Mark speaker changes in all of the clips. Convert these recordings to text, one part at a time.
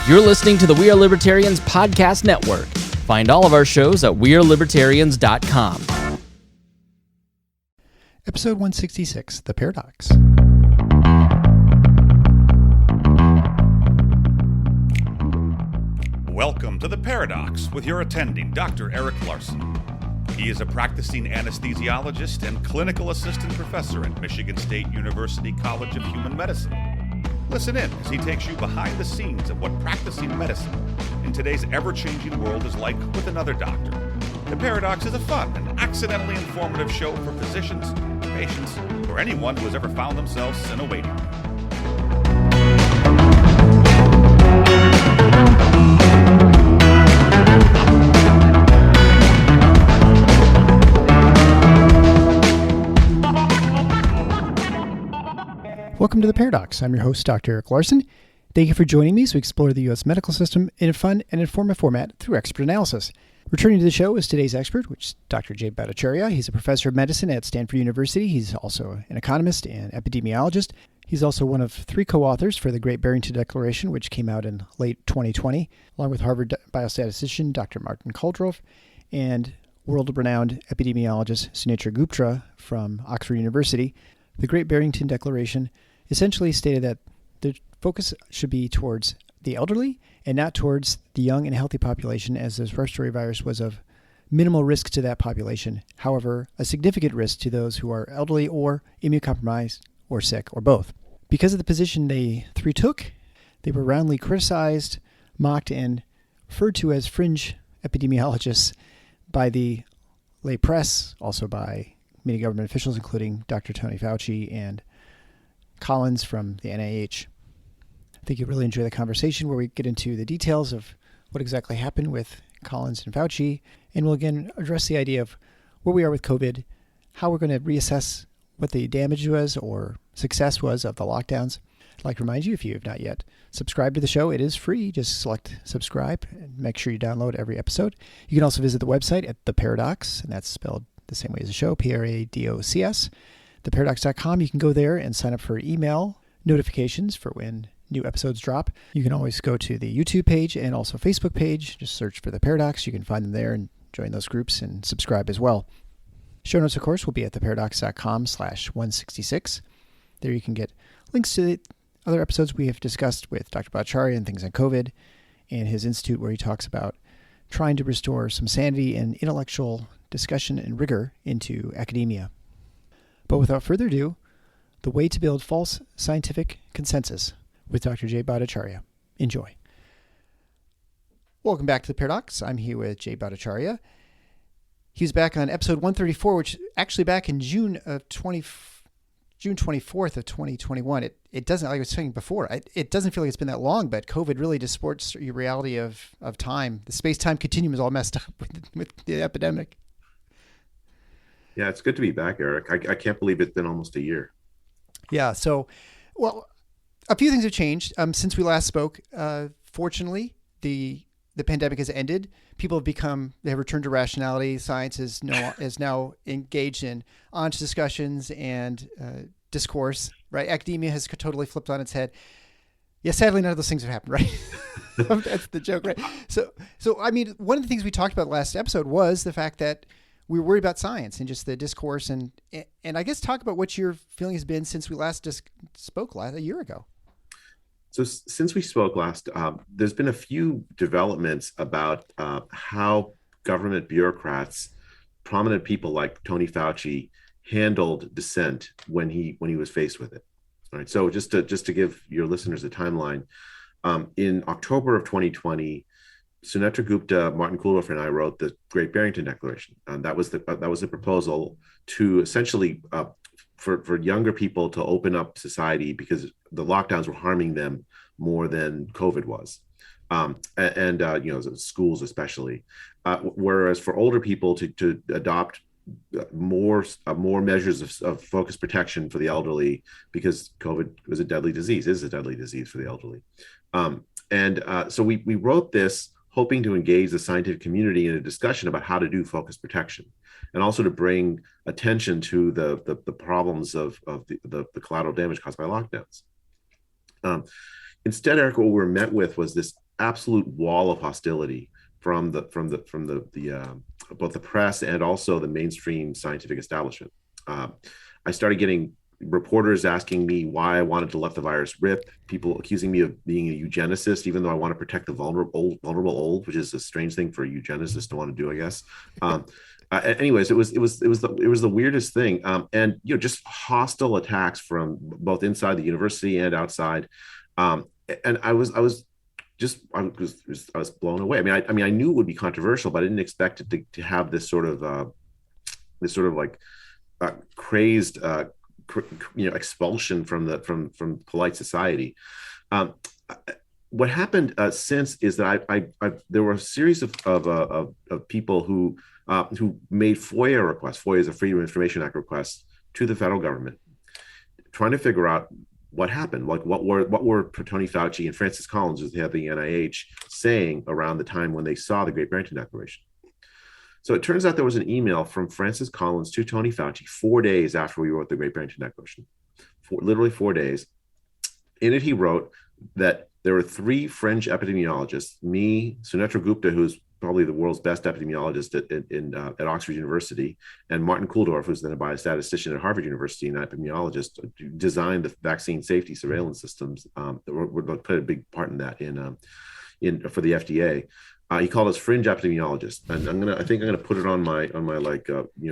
Speaker 1: You're listening to the We Are Libertarians podcast network. Find all of our shows at wearelibertarians.com.
Speaker 2: Episode 166, The Paradox.
Speaker 3: Welcome to The Paradox with your attending, Dr. Eric Larson. He is a practicing anesthesiologist and clinical assistant professor at Michigan State University College of Human Medicine. Listen in as he takes you behind the scenes of what practicing medicine in today's ever-changing world is like with another doctor. The Paradox is a fun and accidentally informative show for physicians, patients, or anyone who has ever found themselves in a waiting room.
Speaker 2: Welcome to The Paradox. I'm your host, Dr. Eric Larson. Thank you for joining me as we explore the U.S. medical system in a fun and informative format through expert analysis. Returning to the show is today's expert, which is Dr. Bhattacharya. He's a professor of medicine at Stanford University. He's also an economist and epidemiologist. He's also one of 3 co-authors for the Great Barrington Declaration, which came out in late 2020, along with Harvard biostatistician Dr. Martin Kulldorff and world-renowned epidemiologist Sunetra Gupta from Oxford University. The Great Barrington Declaration essentially stated that the focus should be towards the elderly and not towards the young and healthy population, as this respiratory virus was of minimal risk to that population. However, a significant risk to those who are elderly or immunocompromised or sick or both. Because of the position they 3 took, they were roundly criticized, mocked, and referred to as fringe epidemiologists by the lay press, also by many government officials, including Dr. Tony Fauci and Collins from the NIH. I think you'll really enjoy the conversation where we get into the details of what exactly happened with Collins and Fauci, and we'll again address the idea of where we are with COVID, how we're going to reassess what the damage was or success was of the lockdowns. I'd like to remind you, if you have not yet subscribed to the show, it is free. Just select subscribe and make sure you download every episode. You can also visit the website at The Paradox, and that's spelled the same way as the show, Paradocs, theparadox.com. You can go there and sign up for email notifications for when new episodes drop. You can always go to the YouTube page and also Facebook page. Just search for The Paradox. You can find them there and join those groups and subscribe as well. Show notes, of course, will be at theparadox.com/166. There you can get links to the other episodes we have discussed with Dr. Bhattacharya and things on COVID and his institute, where he talks about trying to restore some sanity and intellectual discussion and rigor into academia. But without further ado, the way to build false scientific consensus with Dr. Bhattacharya. Enjoy. Welcome back to The Paradox. I'm here with Bhattacharya. He was back on episode 134, which actually back in June 24th of 2021. It doesn't, like I was saying before, it doesn't feel like it's been that long, but COVID really distorts your reality of time. The space-time continuum is all messed up with the epidemic.
Speaker 4: Yeah, it's good to be back, Eric. I can't believe it's been almost a year.
Speaker 2: Yeah, so, well, a few things have changed since we last spoke. Fortunately, the pandemic has ended. People they have returned to rationality. Science is now engaged in honest discussions and discourse, right? Academia has totally flipped on its head. Yeah, sadly, none of those things have happened, right? That's the joke, right? So I mean, one of the things we talked about last episode was the fact that we were worried about science and just the discourse, and I guess talk about what your feeling has been since we last spoke a year ago.
Speaker 4: So since we spoke last, there's been a few developments about how government bureaucrats, prominent people like Tony Fauci, handled dissent when he was faced with it. All right. So just to give your listeners a timeline, in October of 2020. Sunetra Gupta, Martin Kulldorff, and I wrote the Great Barrington Declaration. That was the proposal to essentially for younger people to open up society because the lockdowns were harming them more than COVID was, schools especially. Whereas for older people to adopt more measures of focused protection for the elderly, because COVID is a deadly disease for the elderly. So we wrote this hoping to engage the scientific community in a discussion about how to do focused protection, and also to bring attention to the problems of the collateral damage caused by lockdowns. Instead, Eric, what we were met with was this absolute wall of hostility from both the press and also the mainstream scientific establishment. I started getting reporters asking me why I wanted to let the virus rip, people accusing me of being a eugenicist, even though I want to protect the vulnerable old, which is a strange thing for a eugenicist to want to do, I guess. Anyways, it was the weirdest thing, and just hostile attacks from both inside the university and outside, and I was blown away. I mean, I knew it would be controversial, but I didn't expect it to have this sort of like crazed expulsion from polite society. What happened since is that I there were a series of people who made FOIA requests. FOIA is a Freedom of Information Act request to the federal government, trying to figure out what happened. Like what were Tony Fauci and Francis Collins, who's the head of the NIH, saying around the time when they saw the Great Barrington Declaration. So it turns out there was an email from Francis Collins to Tony Fauci 4 days after we wrote the Great Barrington Declaration, literally 4 days. In it, he wrote that there were 3 fringe epidemiologists, me, Sunetra Gupta, who's probably the world's best epidemiologist at Oxford University, and Martin Kulldorff, who's then a biostatistician at Harvard University and an epidemiologist, designed the vaccine safety surveillance systems that played a big part in that for the FDA. He called us fringe epidemiologists, and I think I'm gonna put it on my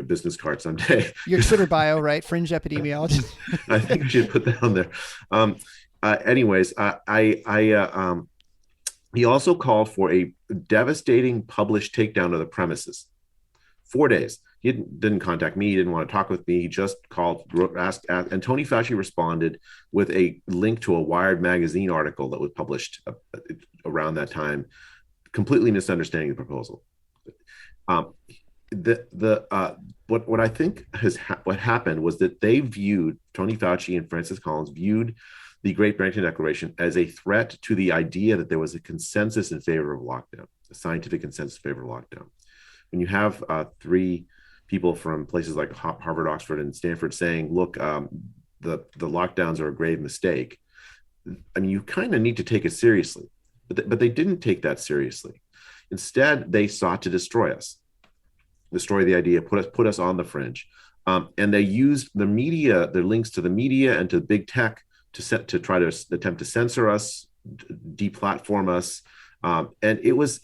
Speaker 4: business card someday.
Speaker 2: Your Twitter bio, right? Fringe epidemiologist.
Speaker 4: I think I should put that on there. Anyways, he also called for a devastating published takedown of the premises. 4 days. He didn't contact me. He didn't want to talk with me. He just called, asked, and Tony Fauci responded with a link to a Wired magazine article that was published around that time, completely misunderstanding the proposal. What I think what happened was that Tony Fauci and Francis Collins viewed the Great Barrington Declaration as a threat to the idea that there was a consensus in favor of lockdown, a scientific consensus in favor of lockdown. When you have 3 people from places like Harvard, Oxford, and Stanford saying, look, the lockdowns are a grave mistake, I mean, you kind of need to take it seriously. But they didn't take that seriously. Instead, they sought to destroy us, destroy the idea, put us on the fringe. And they used the media, their links to the media and to big tech to try to attempt to censor us, deplatform us, and it was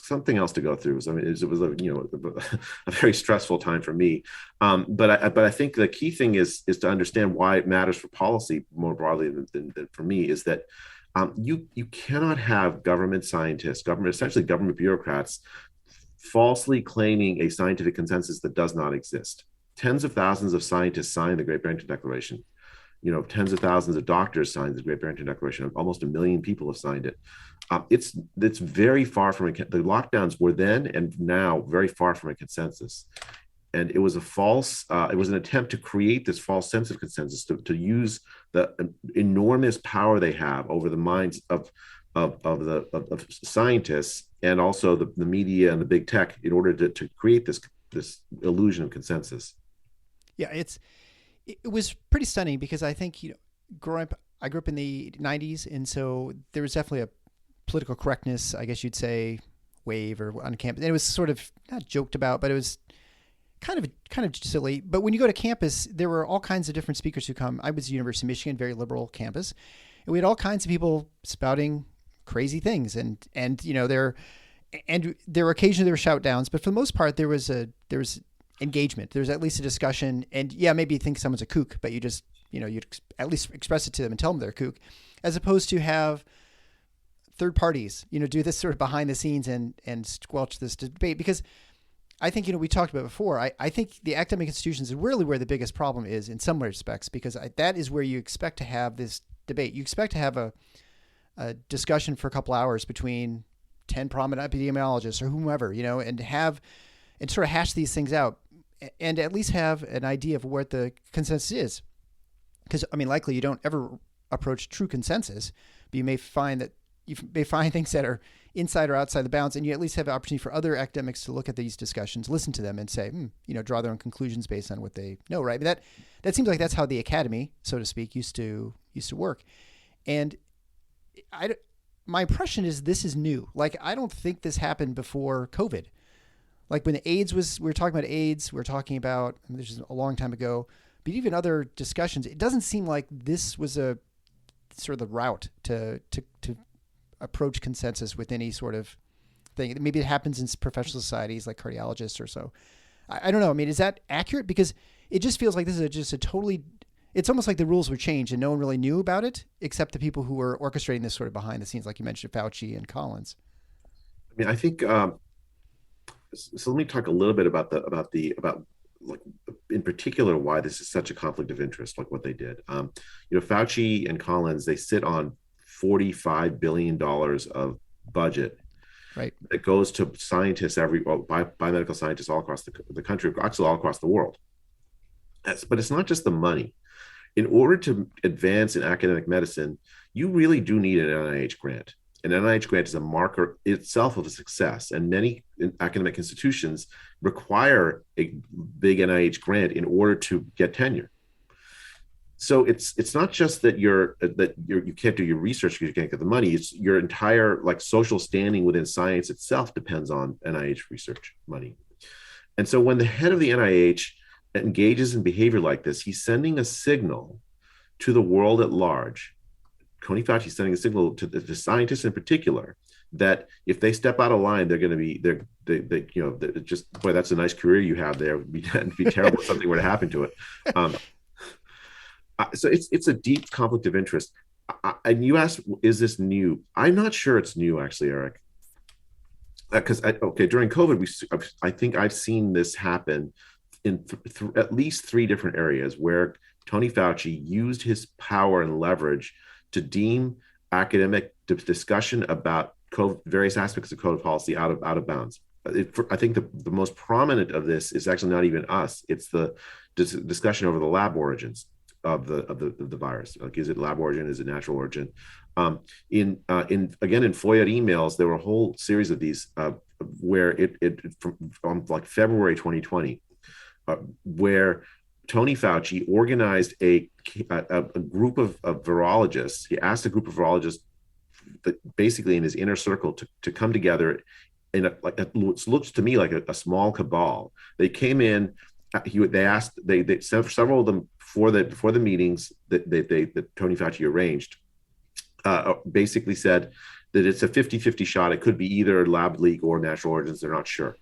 Speaker 4: something else to go through. It was a very stressful time for me. But I think the key thing is to understand why it matters for policy more broadly than for me, is that you cannot have government scientists, essentially government bureaucrats, falsely claiming a scientific consensus that does not exist. Tens of thousands of scientists signed the Great Barrington Declaration. Tens of thousands of doctors signed the Great Barrington Declaration. Almost 1 million people have signed it. It's very far from the lockdowns were then and now very far from a consensus. And it was it was an attempt to create this false sense of consensus, to use the enormous power they have over the minds of scientists and also the media and the big tech in order to create this illusion of consensus.
Speaker 2: Yeah, it was pretty stunning because I think, I grew up in the 90s, and so there was definitely a political correctness, I guess you'd say, wave or on campus. And it was sort of not joked about, but it was kind of silly. But when you go to campus, there were all kinds of different speakers who come. I was at the University of Michigan, very liberal campus, and we had all kinds of people spouting crazy things, and there were occasionally shout downs, but for the most part there was engagement. There's at least a discussion, and maybe you think someone's a kook, but you just you'd at least express it to them and tell them they're a kook, as opposed to have third parties do this sort of behind the scenes and squelch this debate. Because I think we talked about before, I think the academic institutions is really where the biggest problem is in some respects, because that is where you expect to have this debate. You expect to have a discussion for a couple hours between 10 prominent epidemiologists or whomever, and sort of hash these things out and at least have an idea of what the consensus is. Because, likely you don't ever approach true consensus, but you may find things that are inside or outside the bounds, and you at least have an opportunity for other academics to look at these discussions, listen to them, and say, draw their own conclusions based on what they know, right? But that seems like that's how the academy, so to speak, used to work. And my impression is this is new. Like, I don't think this happened before COVID. Like when we were talking about AIDS, we were talking about, this is a long time ago, but even other discussions, it doesn't seem like this was a sort of the route to approach consensus with any sort of thing. Maybe it happens in professional societies like cardiologists or so. I don't know. I mean, is that accurate? Because it just feels like this is just a totally, it's almost like the rules were changed and no one really knew about it except the people who were orchestrating this sort of behind the scenes, like you mentioned, Fauci and Collins.
Speaker 4: I mean, I think, so let me talk a little bit about like in particular why this is such a conflict of interest, like what they did. Fauci and Collins, they sit on $45 billion of budget, right, that goes to scientists biomedical scientists all across the country, actually all across the world. But it's not just the money. In order to advance in academic medicine, you really do need an NIH grant. An NIH grant is a marker itself of a success, and many academic institutions require a big NIH grant in order to get tenure. So it's not just that you can't do your research because you can't get the money. It's your entire like social standing within science itself depends on NIH research money. And so when the head of the NIH engages in behavior like this, he's sending a signal to the world at large. Tony Fauci is sending a signal to the scientists in particular that if they step out of line, they're going to be just, boy, that's a nice career you have there. It'd be terrible if something were to happen to it. So it's a deep conflict of interest. And you asked, is this new? I'm not sure it's new, actually, Eric. Because during COVID, I think I've seen this happen in at least three different areas where Tony Fauci used his power and leverage to deem academic discussion about various aspects of COVID policy out of bounds. I think the most prominent of this is actually not even us. It's the discussion over the lab origins of the virus. Like, is it lab origin? Is it natural origin? In FOIA emails, there were a whole series of these where from like February 2020, where Tony Fauci organized a group of virologists. He asked a group of virologists that basically in his inner circle to come together in it looks to me like a small cabal. They came in. They several of them before the meetings that Tony Fauci arranged. Basically said that it's a 50-50 shot. It could be either lab leak or natural origins. They're not sure.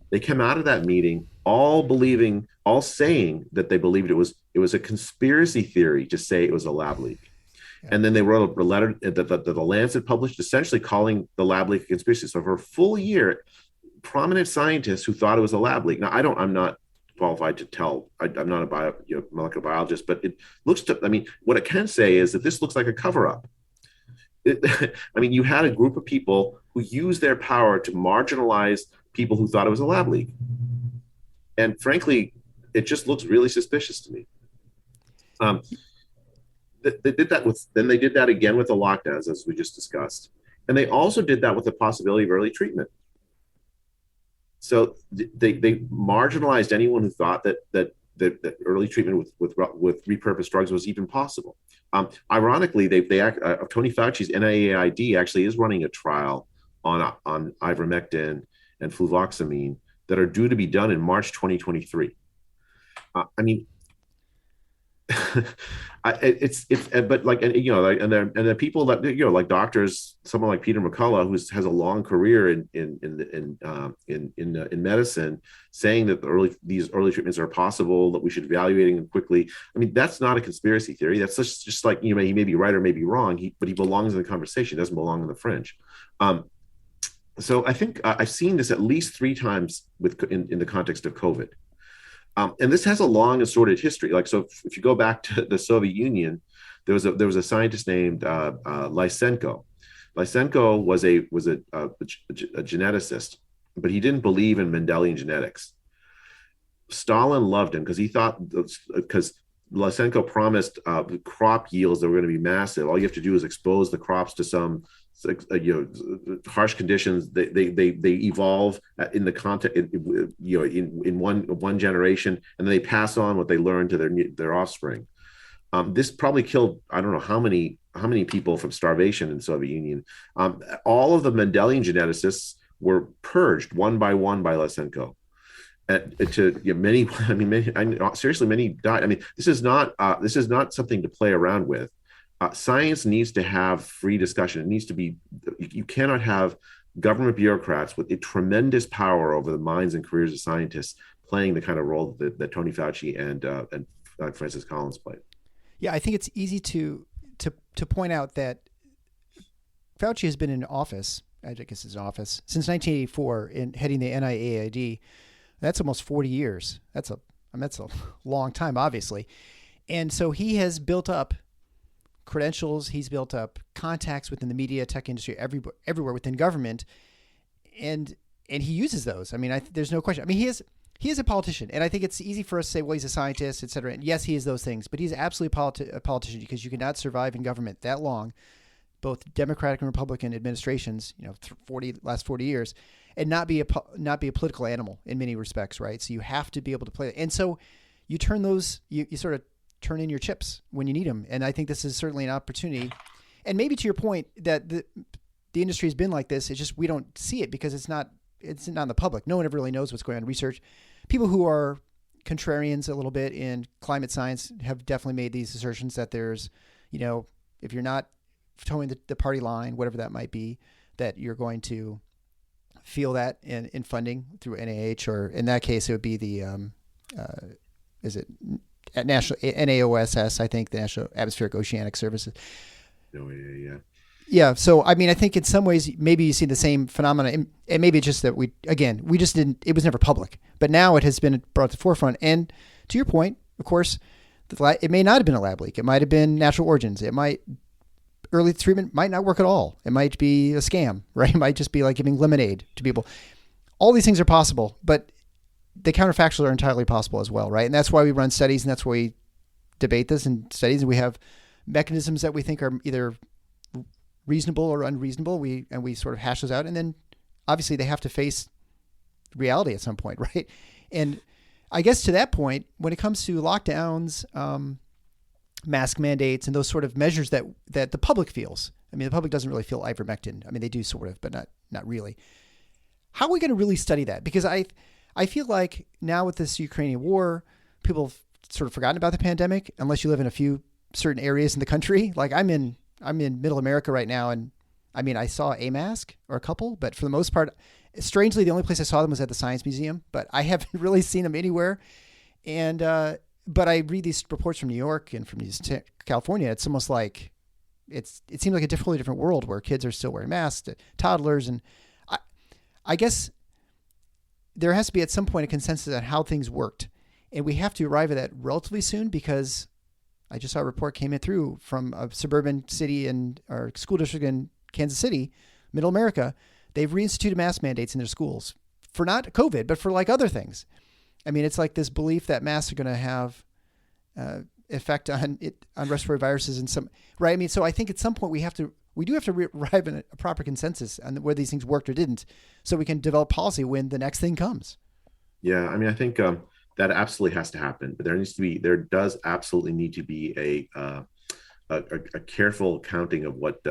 Speaker 4: They came out of that meeting all saying that they believed it was a conspiracy theory to say it was a lab leak. Yeah. And then they wrote a letter that the Lancet published, essentially calling the lab leak a conspiracy. So for a full year, prominent scientists who thought it was a lab leak. Now, I'm not qualified to tell. I'm not a molecular biologist, but it looks to. I mean, what I can say is that this looks like a cover-up. You had a group of people who used their power to marginalize people who thought it was a lab leak. And frankly, it just looks really suspicious to me. They did that again with the lockdowns, as we just discussed. And they also did that with the possibility of early treatment. So they marginalized anyone who thought that early treatment with repurposed drugs was even possible. Ironically, Tony Fauci's NIAID actually is running a trial on ivermectin and fluvoxamine that are due to be done in March 2023. The people that like doctors, someone like Peter McCullough, who has a long career in medicine, saying that these early treatments are possible, that we should evaluate them quickly. I mean, that's not a conspiracy theory. That's just like, he may be right or may be wrong, but he belongs in the conversation. He doesn't belong on the fringe. So I think I've seen this at least three times in the context of COVID. And this has a long and sordid history. Like, so if you go back to the Soviet Union, there was a scientist named Lysenko. Lysenko was a geneticist, but he didn't believe in Mendelian genetics. Stalin loved him because Lysenko promised crop yields that were going to be massive. All you have to do is expose the crops to some harsh conditions. They evolve in the context, in one generation, and then they pass on what they learn to their offspring. This probably killed, I don't know how many people from starvation in the Soviet Union. All of the Mendelian geneticists were purged one by Lysenko. Many, I mean, many died. I mean, this is not something to play around with. Science needs to have free discussion. It needs to be. You cannot have government bureaucrats with a tremendous power over the minds and careers of scientists playing the kind of role that Tony Fauci and Francis Collins played.
Speaker 2: Yeah, I think it's easy to point out that Fauci has been in office, I guess his office, since 1984 in heading the NIAID. That's almost 40 years. That's a long time, obviously. And so he has built up credentials. He's built up contacts within the media, tech industry, everywhere within government. And he uses those. I mean, there's no question. I mean, he is a politician. And I think it's easy for us to say, well, he's a scientist, et cetera. And yes, he is those things. But he's absolutely a politician, because you cannot survive in government that long, both Democratic and Republican administrations, last 40 years, and not be a political animal in many respects, right? So you have to be able to play it. And so you turn you sort of turn in your chips when you need them. And I think this is certainly an opportunity. And maybe to your point that the industry has been like this, it's just we don't see it because it's not in the public. No one ever really knows what's going on in research. People who are contrarians a little bit in climate science have definitely made these assertions that there's, if you're not towing the party line, whatever that might be, that you're going to feel that in funding through NIH, or in that case, it would be the, is it National NAOSS, I think, the National Atmospheric Oceanic Services.
Speaker 4: No, yeah.
Speaker 2: Yeah. So, I mean, I think in some ways, maybe you see the same phenomena, and maybe it's just that we just didn't, it was never public, but now it has been brought to the forefront. And to your point, of course, it may not have been a lab leak. It might have been natural origins. Early treatment might not work at all. It might be a scam, right? It might just be like giving lemonade to people. All these things are possible, but the counterfactuals are entirely possible as well, right? And that's why we run studies, and that's why we debate this in studies, and we have mechanisms that we think are either reasonable or unreasonable. We sort of hash those out, and then obviously they have to face reality at some point, right? And I guess to that point, when it comes to lockdowns, mask mandates, and those sort of measures that the public feels. I mean, the public doesn't really feel ivermectin. I mean, they do sort of, but not really. How are we going to really study that? Because I feel like now with this Ukrainian war, people have sort of forgotten about the pandemic, unless you live in a few certain areas in the country. Like I'm in Middle America right now, and I mean, I saw a mask or a couple, but for the most part, strangely, the only place I saw them was at the Science Museum, but I haven't really seen them anywhere. And but I read these reports from New York and from California. It's almost like it seems like a totally different world where kids are still wearing masks, toddlers, and I guess there has to be at some point a consensus on how things worked, and we have to arrive at that relatively soon, because I just saw a report came in through from a suburban city or school district in Kansas City, Middle America. They've reinstituted mask mandates in their schools for not COVID, but for like other things. I mean, it's like this belief that masks are going to have effect on respiratory viruses and some, right? I mean, so I think at some point we do have to arrive at a proper consensus on whether these things worked or didn't, so we can develop policy when the next thing comes.
Speaker 4: Yeah, I mean, I think that absolutely has to happen, but there does absolutely need to be a careful counting of what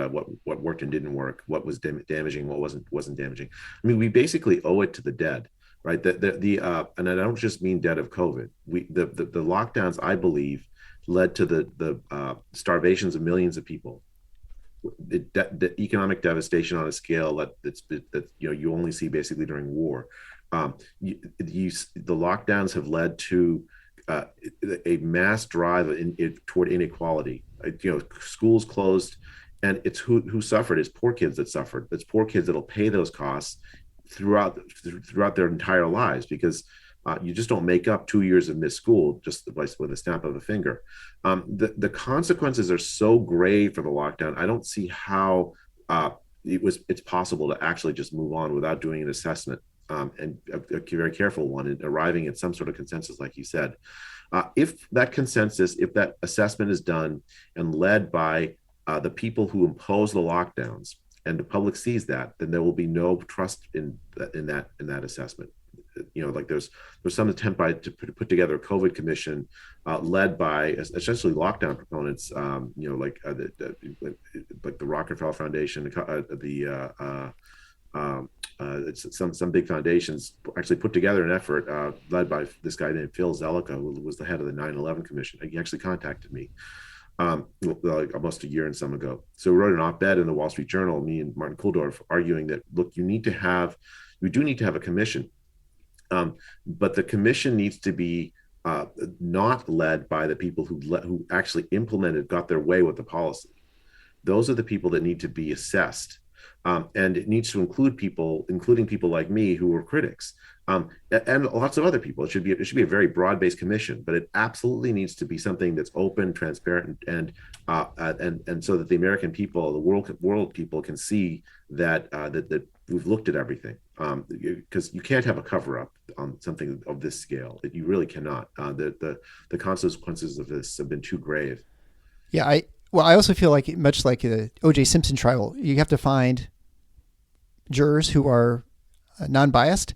Speaker 4: worked and didn't work, what was damaging, what wasn't damaging. I mean, we basically owe it to the dead. Right. And I don't just mean dead of COVID. The lockdowns, I believe, led to the starvations of millions of people. The economic devastation on a scale that you only see basically during war. The lockdowns have led to a mass drive toward inequality. Schools closed, and it's who suffered. It's poor kids that suffered. It's poor kids that'll pay those costs throughout their entire lives, because you just don't make up 2 years of missed school just with a snap of a finger. The consequences are so grave for the lockdown. I don't see how it's possible to actually just move on without doing an assessment, and a very careful one, and arriving at some sort of consensus, like you said. If that assessment is done and led by the people who impose the lockdowns, and the public sees that, then there will be no trust in that assessment. like there's some attempt to put together a COVID commission led by essentially lockdown proponents, like the Rockefeller Foundation, some big foundations actually put together an effort led by this guy named Phil Zellica, who was the head of the 9/11 Commission. He actually contacted me like almost a year and some ago. So we wrote an op-ed in the Wall Street Journal, me and Martin Kulldorff, arguing that, look, we do need to have a commission, but the commission needs to be not led by the people who actually got their way with the policy. Those are the people that need to be assessed. And it needs to include people, including people like me who were critics, and lots of other people. It should be a very broad-based commission, but it absolutely needs to be something that's open, transparent, and so that the American people, the world people, can see that we've looked at everything. Because you can't have a cover-up on something of this scale. You really cannot. The consequences of this have been too grave.
Speaker 2: Yeah, I also feel like, much like the O.J. Simpson trial, you have to find jurors who are non-biased,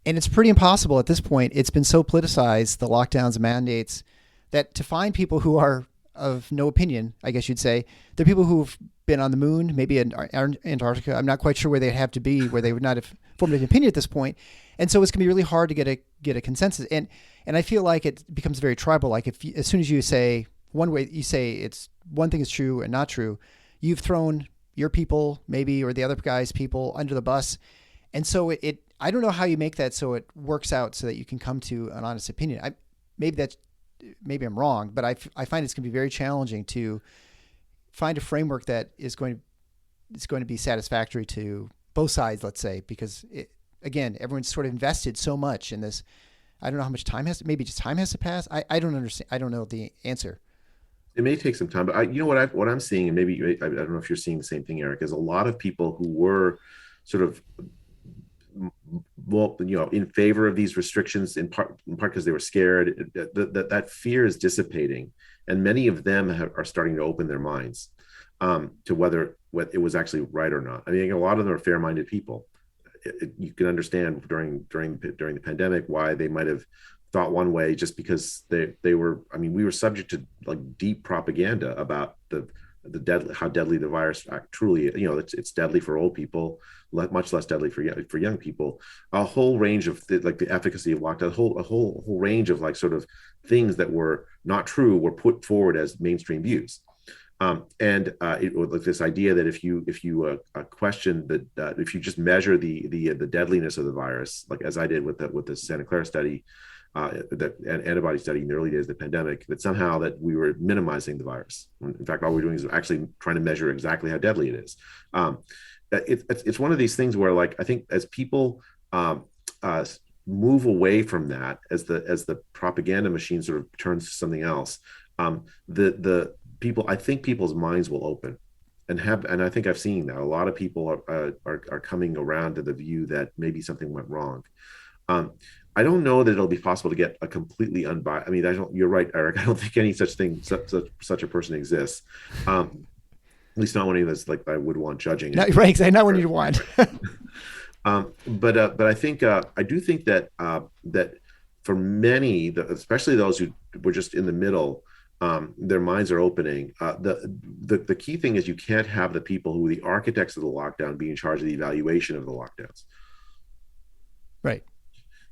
Speaker 2: and it's pretty impossible at this point. It's been so politicized, the lockdowns and mandates, that to find people who are of no opinion, I guess you'd say, they're people who've been on the moon, maybe in Antarctica. I'm not quite sure where they'd have to be, where they would not have formed an opinion at this point. And so it's going to be really hard to get a consensus. And I feel like it becomes very tribal. Like as soon as you say one way, you say it's one thing is true and not true, you've thrown your people maybe, or the other guy's people, under the bus. And so I don't know how you make that so it works out so that you can come to an honest opinion. Maybe I'm wrong, but I find it's going to be very challenging to find a framework that is going to be satisfactory to both sides, let's say, because again, everyone's sort of invested so much in this. I don't know how much time maybe just time has to pass. I don't understand. I don't know the answer.
Speaker 4: It may take some time, but what I'm seeing, and maybe I don't know if you're seeing the same thing, Eric, is a lot of people who were sort of, well, in favor of these restrictions, in part because they were scared. That fear is dissipating, and many of them are starting to open their minds to whether it was actually right or not. I mean, a lot of them are fair-minded people. You can understand during the pandemic why they might have thought one way, just because they were. I mean, we were subject to like deep propaganda about how deadly the virus truly. It's deadly for old people, much less deadly for young people. A whole range of the efficacy of lockdown, a whole range of sort of things that were not true were put forward as mainstream views. This idea that if you question if you just measure the deadliness of the virus, like as I did with the Santa Clara study, that antibody study in the early days of the pandemic, that somehow that we were minimizing the virus. In fact, all we're doing is actually trying to measure exactly how deadly it is. It's one of these things where, I think as people move away from that, as the propaganda machine sort of turns to something else, I think people's minds will open, and I think I've seen that a lot of people are coming around to the view that maybe something went wrong. I don't know that it'll be possible to get a completely unbiased. I mean, you're right, Eric. I don't think any such thing, such a person exists. At least not one that's I would want judging.
Speaker 2: Not, right, exactly. Not one you'd want.
Speaker 4: But I think I do think that that for many, especially those who were just in the middle, their minds are opening. The key thing is you can't have the people who are the architects of the lockdown be in charge of the evaluation of the lockdowns.
Speaker 2: Right.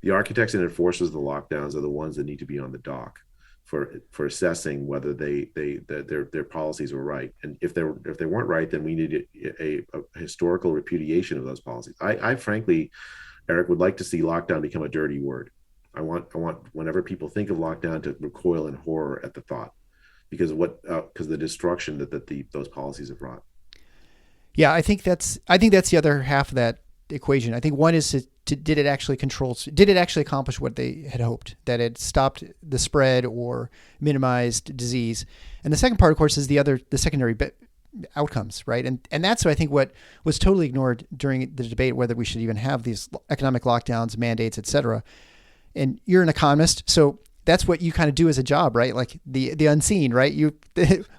Speaker 4: The architects and enforcers of the lockdowns are the ones that need to be on the dock for assessing whether their policies were right. And if they weren't right, then we need a historical repudiation of those policies. I frankly, Eric, would like to see lockdown become a dirty word. I want whenever people think of lockdown to recoil in horror at the thought, because the destruction that those policies have brought.
Speaker 2: Yeah, I think that's the other half of that equation. I think one is did it actually accomplish what they had hoped, that it stopped the spread or minimized disease? And the second part, of course, is the secondary outcomes, right? And that's I think what was totally ignored during the debate, whether we should even have these economic lockdowns, mandates, et cetera. And you're an economist, so that's what you kind of do as a job, right? Like the unseen, right?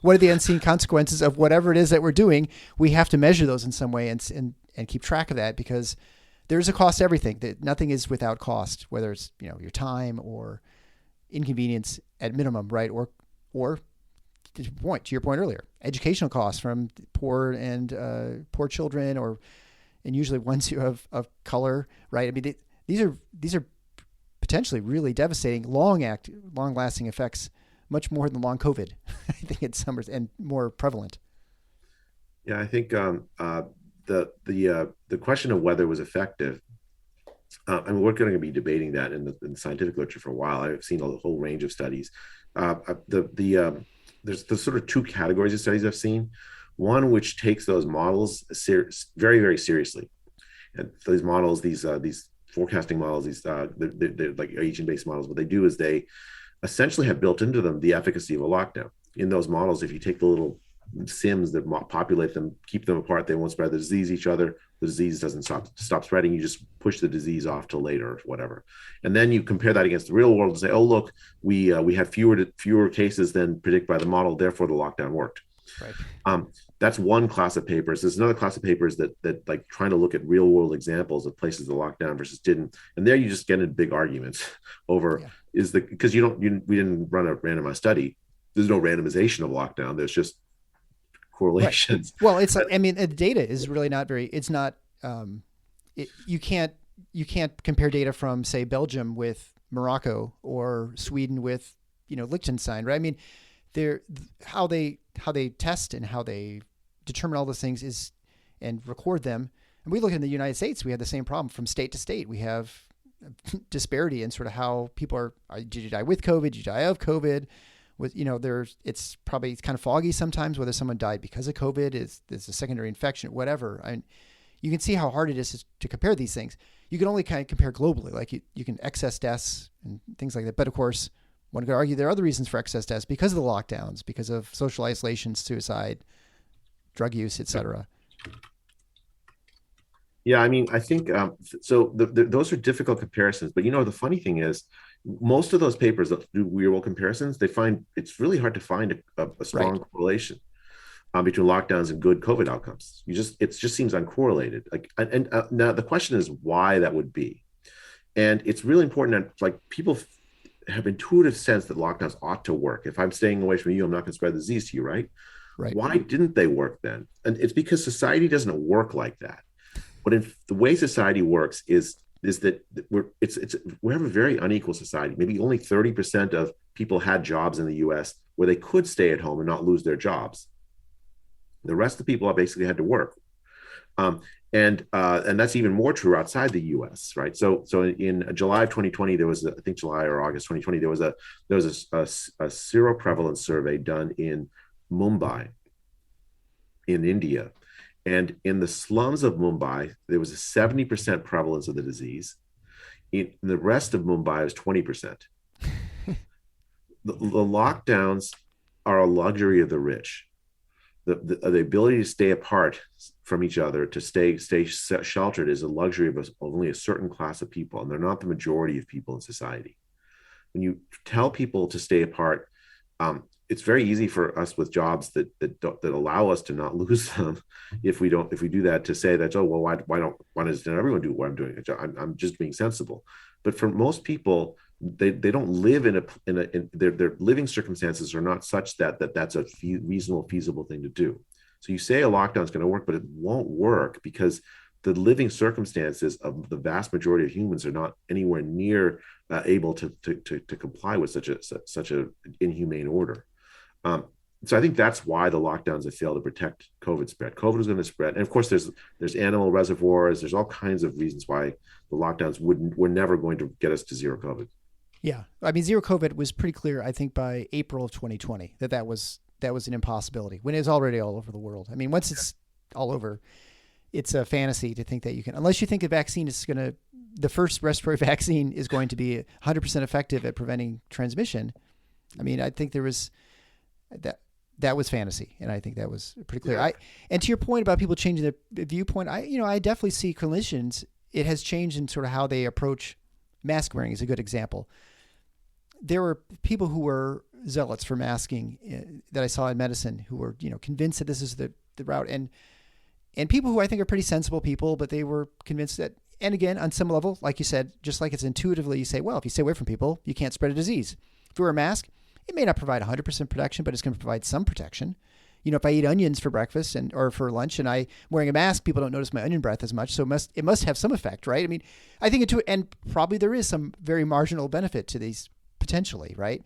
Speaker 2: What are the unseen consequences of whatever it is that we're doing? We have to measure those in some way and keep track of that, because there's a cost to everything. That nothing is without cost, whether it's your time or inconvenience at minimum, right? Or to your point earlier, educational costs from poor children, and usually ones who have of color, right? I mean, these are potentially really devastating, long-lasting effects, much more than long COVID. I think it's summers and more prevalent.
Speaker 4: Yeah, I think the question of whether it was effective. I mean, we're going to be debating that in the scientific literature for a while. I've seen a whole range of studies. There's the sort of two categories of studies I've seen. One which takes those models very, very seriously, and these models, these forecasting models, they're like agent-based models. What they do is they essentially have built into them the efficacy of a lockdown. In those models, if you take the little sims that populate them, keep them apart, they won't spread the disease each other. The disease doesn't stop spreading. You just push the disease off till later or whatever. And then you compare that against the real world and say, oh, look, we had fewer cases than predicted by the model. Therefore, the lockdown worked.
Speaker 2: Right.
Speaker 4: That's one class of papers. There's another class of papers that like trying to look at real world examples of places that locked down versus didn't. And there you just get into big arguments over because we didn't run a randomized study. There's no randomization of lockdown. There's just correlations.
Speaker 2: Right. Well, it's the data is really not very. It's not. You can't compare data from, say, Belgium with Morocco or Sweden with Liechtenstein, right? I mean, how they test and how they determine all those things and record them. And we look in the United States, we have the same problem from state to state. We have disparity in sort of how people are. Did you die with COVID? Did you die of COVID? It's probably kind of foggy sometimes whether someone died because of COVID, is a secondary infection, whatever. I mean, you can see how hard it is to compare these things. You can only kind of compare globally, like you can excess deaths and things like that. But of course, one could argue there are other reasons for excess deaths because of the lockdowns, because of social isolation, suicide, drug use, etc.
Speaker 4: Yeah, I mean, I think so. Those are difficult comparisons, but the funny thing is, most of those papers that do real-world comparisons, they find it's really hard to find a strong correlation between lockdowns and good COVID outcomes. It just seems uncorrelated. And now the question is why that would be, and it's really important that people have intuitive sense that lockdowns ought to work. If I'm staying away from you, I'm not going to spread the disease to you, right?
Speaker 2: Right.
Speaker 4: Why didn't they work then? And it's because society doesn't work like that. But the way society works is that we have a very unequal society. Maybe only 30% of people had jobs in the U.S. where they could stay at home and not lose their jobs. The rest of the people basically had to work, and that's even more true outside the U.S. Right? So in July of 2020, there was I think July or August 2020, there was a seroprevalence survey done in Mumbai, in India. And in the slums of Mumbai, there was a 70% prevalence of the disease. In the rest of Mumbai, it was 20%. The lockdowns are a luxury of the rich. The ability to stay apart from each other, to stay sheltered, is a luxury of only a certain class of people, and they're not the majority of people in society. When you tell people to stay apart, it's very easy for us with jobs that allow us to not lose them. If we do that, to say that, oh, well, why doesn't everyone do what I'm doing? I'm just being sensible. But for most people, they don't live in their living circumstances are not such that's a reasonable, feasible thing to do. So you say a lockdown is going to work, but it won't work because the living circumstances of the vast majority of humans are not anywhere near able to comply with such a inhumane order. So I think that's why the lockdowns have failed to protect COVID spread. COVID is going to spread, and of course, there's animal reservoirs. There's all kinds of reasons why the lockdowns were never going to get us to zero COVID.
Speaker 2: Yeah, I mean, zero COVID was pretty clear, I think, by April of 2020 that was an impossibility when it was already all over the world. I mean, once it's all over, it's a fantasy to think that you can, unless you think the first respiratory vaccine is going to be 100% effective at preventing transmission. I mean, I think there was that was fantasy, and I think that was pretty clear.
Speaker 4: Yeah.
Speaker 2: And to your point about people changing their viewpoint, I definitely see clinicians. It has changed in sort of how they approach mask wearing. Is a good example. There were people who were zealots for masking that I saw in medicine who were convinced that this is the route, and people who I think are pretty sensible people, but they were convinced that And again, on some level, like you said, just like it's intuitively, you say, well, if you stay away from people, you can't spread a disease. If you wear a mask, it may not provide 100% protection, but it's going to provide some protection. If I eat onions for breakfast or for lunch and I'm wearing a mask, people don't notice my onion breath as much. So it must have some effect, right? I mean, I think and probably there is some very marginal benefit to these potentially, right?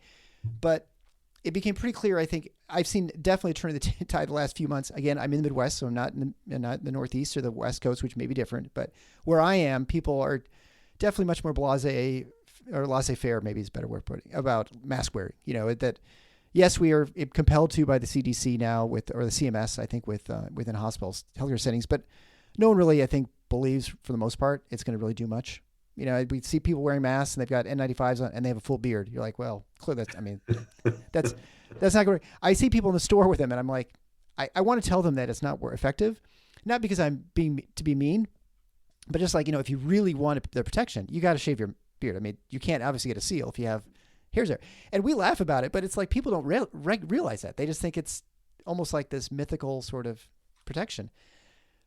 Speaker 2: But it became pretty clear. I think I've seen definitely a turn of the tide the last few months. Again, I'm in the Midwest, so I'm not in the Northeast or the West Coast, which may be different. But where I am, people are definitely much more blasé, or laissez-faire, maybe is a better word of putting, about mask wearing. That yes, we are compelled to by the CDC now or the CMS, I think, within hospitals, healthcare settings. But no one really, I think, believes for the most part it's going to really do much. We see people wearing masks and they've got N95s on and they have a full beard. You're like, well, clearly that's not going to. I see people in the store with them and I'm like, I want to tell them that it's not effective, not because I'm being to be mean, but just like, if you really want the protection, you got to shave your beard. I mean, you can't obviously get a seal if you have hairs there. And we laugh about it, but it's like people don't realize that. They just think it's almost like this mythical sort of protection.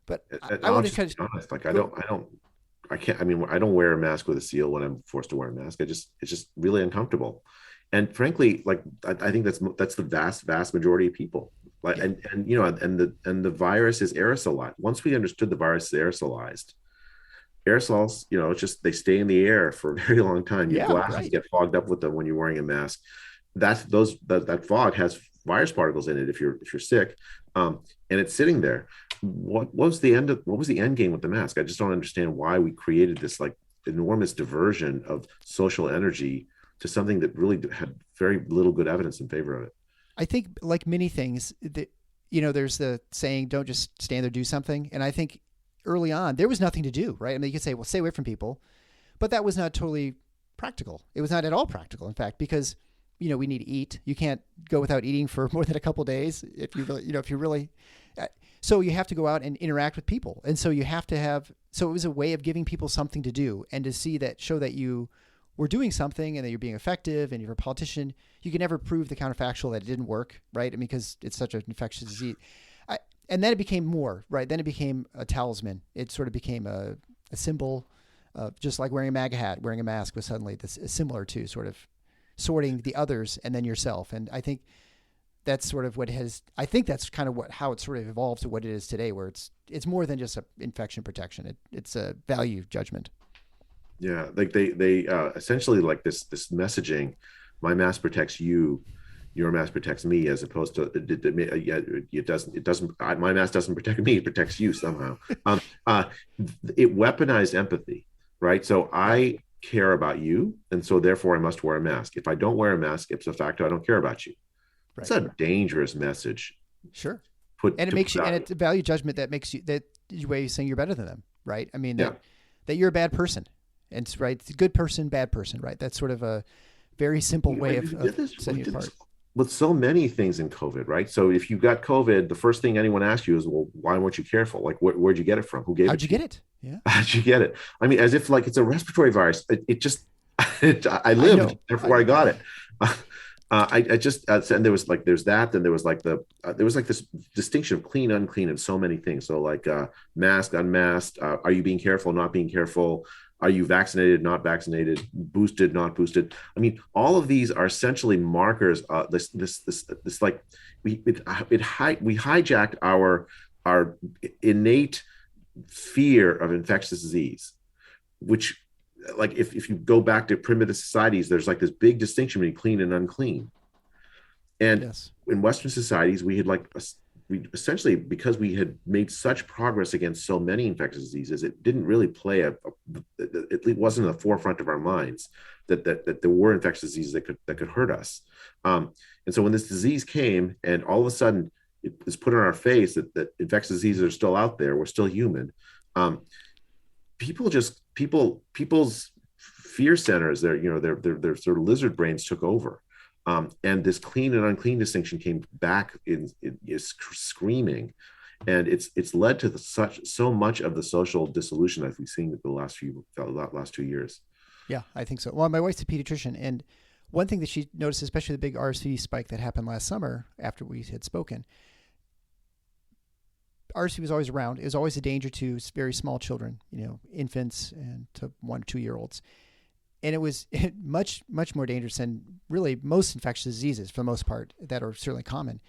Speaker 2: But I want to kind of
Speaker 4: honest, like I can't. I mean, I don't wear a mask with a seal when I'm forced to wear a mask. It's just really uncomfortable. And frankly, like I think that's the vast majority of people. Like, and the virus is aerosolized. Once we understood the virus is aerosolized, aerosols, it's just they stay in the air for a very long time. Your glasses get fogged up with them when you're wearing a mask. That fog has virus particles in it if you're sick, and it's sitting there. What was the end game with the mask? I just don't understand why we created this like enormous diversion of social energy to something that really had very little good evidence in favor of it.
Speaker 2: I think, like many things, there's the saying, "Don't just stand there, do something." And I think early on there was nothing to do, right? I mean, you could say, "Well, stay away from people," but that was not totally practical. It was not at all practical, in fact, because we need to eat. You can't go without eating for more than a couple of days if you really. So you have to go out and interact with people, and so you have to have. So it was a way of giving people something to do, and to show that you were doing something and that you're being effective. And you're a politician. You can never prove the counterfactual that it didn't work, right? I mean, because it's such an infectious disease. And then it became more, right? Then it became a talisman. It sort of became a symbol, just like wearing a MAGA hat, wearing a mask was suddenly similar to sort of sorting the others and then yourself. And I think that's sort of that's kind of how it sort of evolved to what it is today, where it's more than just an infection protection. It's a value judgment.
Speaker 4: Yeah. Like they essentially like this messaging, my mask protects you, your mask protects me, as opposed to it doesn't, my mask doesn't protect me, it protects you somehow. It weaponized empathy, right? So I care about you, and so therefore I must wear a mask. If I don't wear a mask, ipso facto, I don't care about you. Right. It's a dangerous message.
Speaker 2: Sure. And it makes you, and it's a value judgment that makes you, that way you're saying you're better than them, right? I mean, that you're a bad person. And it's right. It's a good person, bad person, right? That's sort of a very simple way of setting it apart.
Speaker 4: With so many things in COVID, right? So if you got COVID, the first thing anyone asks you is, well, why weren't you careful? Like, where'd you get it from? Who gave it?
Speaker 2: How'd you get it? Yeah.
Speaker 4: How'd you get it? I mean, as if like it's a respiratory virus. It just, I lived, therefore I got it. And there was like, there's that, then there was like this distinction of clean, unclean, and so many things. So like masked, unmasked, are you being careful, not being careful? Are you vaccinated, not vaccinated, boosted, not boosted? I mean, all of these are essentially markers. This like we hijacked our innate fear of infectious disease, which, like if you go back to primitive societies, there's like this big distinction between clean and unclean. And in Western societies, we essentially, because we had made such progress against so many infectious diseases, it didn't really play it wasn't in the forefront of our minds that there were infectious diseases that could hurt us. And so when this disease came, and all of a sudden it was put on our face that infectious diseases are still out there, we're still human. People's fear centers, their sort of lizard brains took over. And this clean and unclean distinction came back is screaming, and it's led to so much of the social dissolution that we've seen the last 2 years.
Speaker 2: Yeah, I think so. Well, my wife's a pediatrician, and one thing that she noticed, especially the big RSV spike that happened last summer after we had spoken, RSV was always around. It was always a danger to very small children, infants and to 1 or 2 year olds. And it was much, much more dangerous than really most infectious diseases for the most part that are certainly common.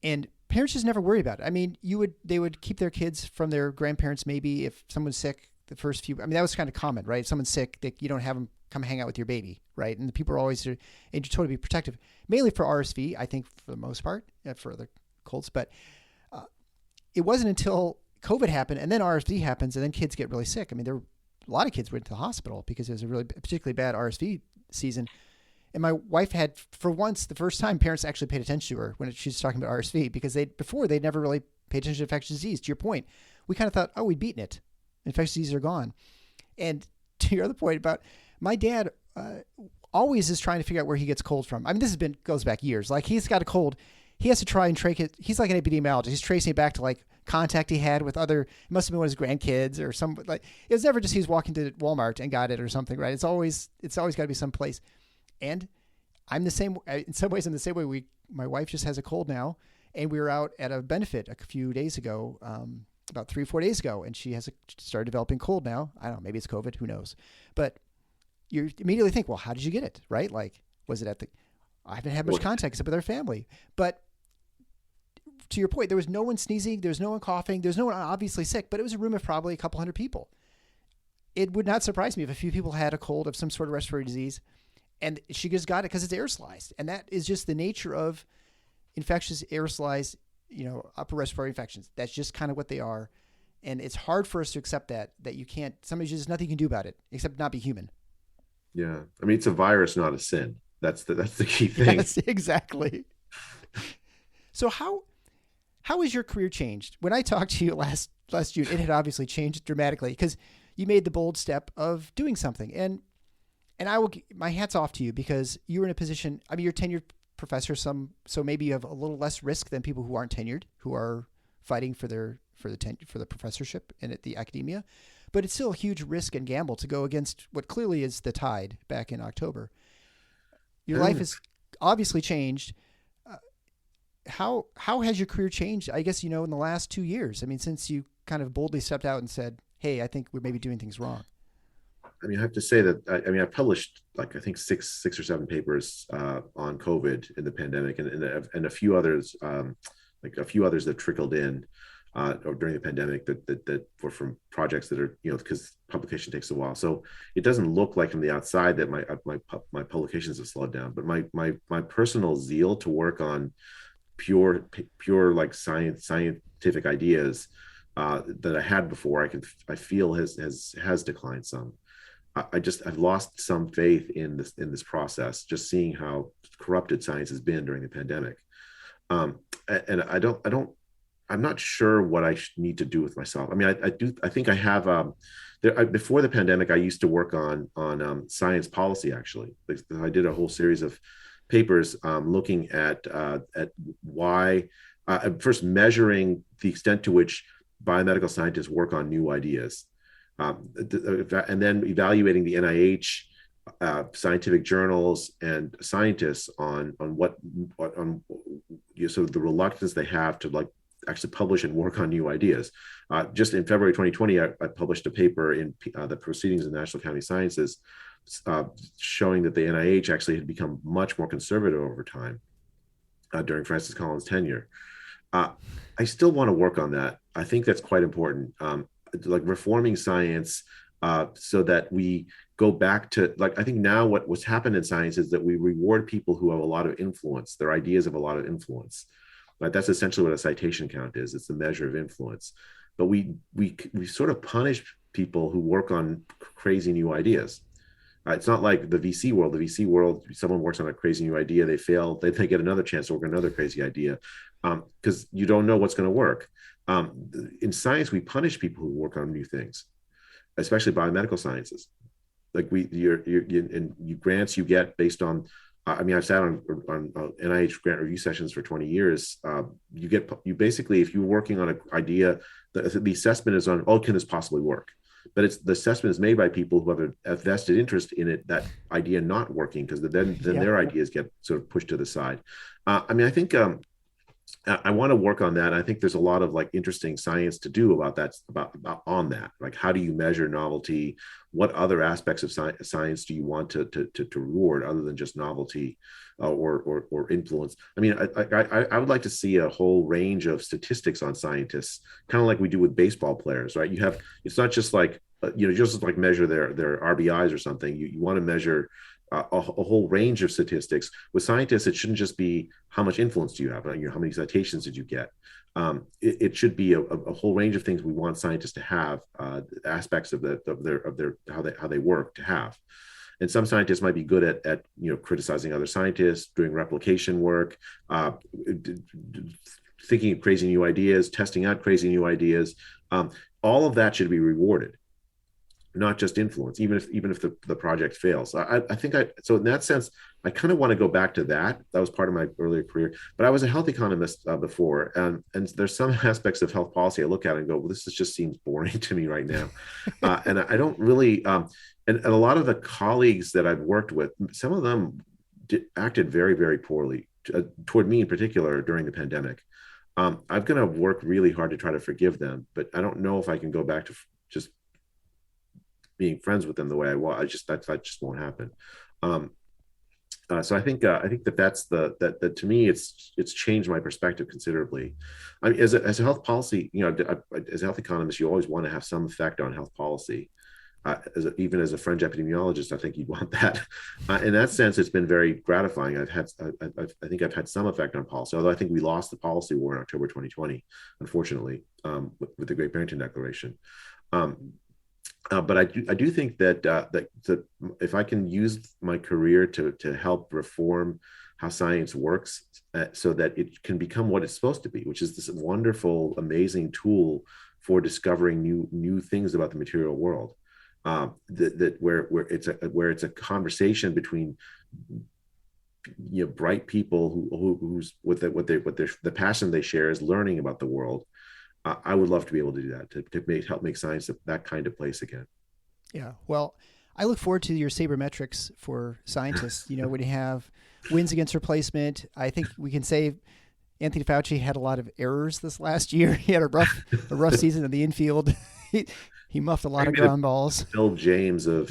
Speaker 2: And parents just never worry about it. I mean, they would keep their kids from their grandparents. Maybe if someone's sick, the first few, that was kind of common, right? If someone's sick, you don't have them come hang out with your baby, right? And the people are always, and you're totally be protective, mainly for RSV, I think for the most part, for other colds. But it wasn't until COVID happened and then RSV happens and then kids get really sick. A lot of kids went to the hospital because it was a really particularly bad RSV season. And my wife had, for once, the first time parents actually paid attention to her when she was talking about RSV, because they'd never really paid attention to infectious disease. To your point, we kind of thought, oh, we'd beaten it. Infectious diseases are gone. And to your other point about my dad, always is trying to figure out where he gets cold from. This goes back years. Like, he's got a cold. He has to try and trace it. He's like an epidemiologist. He's tracing it back to like contact he had with it must have been one of his grandkids or some, like, it was never just he's walking to Walmart and got it or something, right? It's always got to be someplace. And I'm the same, in some ways, I'm the same way. My wife just has a cold now, and we were out at a benefit a few days ago, about 3-4 days ago, and she started developing cold now. I don't know, maybe it's COVID, who knows? But you immediately think, well, how did you get it, right? Like, was it I haven't had much contact except with our family. But to your point, there was no one sneezing, there was no one coughing, there was no one obviously sick, but it was a room of probably a couple hundred people. It would not surprise me if a few people had a cold of some sort of respiratory disease, and she just got it because it's aerosolized. And that is just the nature of infectious aerosolized, upper respiratory infections. That's just kind of what they are. And it's hard for us to accept that you can't, somebody's just nothing you can do about it except not be human.
Speaker 4: Yeah. It's a virus, not a sin. That's the key thing.
Speaker 2: Yes, exactly. So how has your career changed? When I talked to you last June, it had obviously changed dramatically because you made the bold step of doing something. And my hat's off to you because you were in a position, you're a tenured professor, so maybe you have a little less risk than people who aren't tenured, who are fighting for the professorship and at the academia. But it's still a huge risk and gamble to go against what clearly is the tide back in October. Your life has obviously changed. How has your career changed? I guess, in the last 2 years, since you kind of boldly stepped out and said, hey, I think we're maybe doing things wrong.
Speaker 4: I have to say that I published I think six or seven papers on COVID in the pandemic, and a few others, that trickled in during the pandemic that were from projects that are because publication takes a while. So it doesn't look like from the outside that my publications have slowed down, but my personal zeal to work on pure like scientific ideas that I had before, I feel has declined some. I've lost some faith in this process, just seeing how corrupted science has been during the pandemic. And I'm not sure what I need to do with myself. I think I have, before the pandemic, I used to work on science policy, actually. I did a whole series of papers looking at why, first measuring the extent to which biomedical scientists work on new ideas. And then evaluating the NIH, scientific journals, and scientists on sort of the reluctance they have to actually publish and work on new ideas. Just in February 2020, I published a paper in the Proceedings of the National Academy of Sciences showing that the NIH actually had become much more conservative over time during Francis Collins' tenure. I still want to work on that. I think that's quite important. Reforming science so that we go back to, I think now what's happened in science is that we reward people who have a lot of influence. Their ideas have a lot of influence. That's essentially what a citation count is. It's the measure of influence. But we sort of punish people who work on crazy new ideas. It's not like the VC world. The VC world, someone works on a crazy new idea, they fail, they get another chance to work on another crazy idea because you don't know what's going to work. In science, we punish people who work on new things, especially biomedical sciences. Grants you get based on. I've sat on NIH grant review sessions for 20 years. You basically, if you're working on an idea, the assessment is on, can this possibly work? But the assessment is made by people who have a vested interest in it, that idea not working, because then their ideas get sort of pushed to the side. I think I want to work on that. I think there's a lot of like interesting science to do about that, about on that. Like, how do you measure novelty? What other aspects of science do you want to reward other than just novelty or influence? I mean, I would like to see a whole range of statistics on scientists, kind of like we do with baseball players, right? It's not just like just like measure their RBIs or something. You want to measure a whole range of statistics. With scientists, it shouldn't just be how much influence do you have, how many citations did you get. It should be a whole range of things we want scientists to have, aspects of their how they work to have. And some scientists might be good at criticizing other scientists, doing replication work, thinking of crazy new ideas, testing out crazy new ideas. All of that should be rewarded, not just influence, even if the project fails. So in that sense, I kind of want to go back to that. That was part of my earlier career, but I was a health economist before. And there's some aspects of health policy I look at and go, well, just seems boring to me right now. And I don't really, and a lot of the colleagues that I've worked with, some of them acted very, very poorly toward me in particular during the pandemic. I'm going to work really hard to try to forgive them, but I don't know if I can go back to just being friends with them the way I was. That just won't happen. So I think that to me it's changed my perspective considerably. I mean, as a health policy, as a health economist, you always want to have some effect on health policy. Even as a fringe epidemiologist, I think you'd want that. In that sense, it's been very gratifying. I think I've had some effect on policy, although I think we lost the policy war in October 2020, unfortunately, with the Great Barrington Declaration. But I do think that if I can use my career to help reform how science works, so that it can become what it's supposed to be, which is this wonderful, amazing tool for discovering new things about the material world, where it's a conversation between bright people who's the passion they share is learning about the world. I would love to be able to do that, to help make science that kind of place again.
Speaker 2: Yeah. Well, I look forward to your sabermetrics for scientists. When you have wins against replacement, I think we can say Anthony Fauci had a lot of errors this last year. He had a rough season in the infield. He muffed a lot of ground balls.
Speaker 4: Bill James of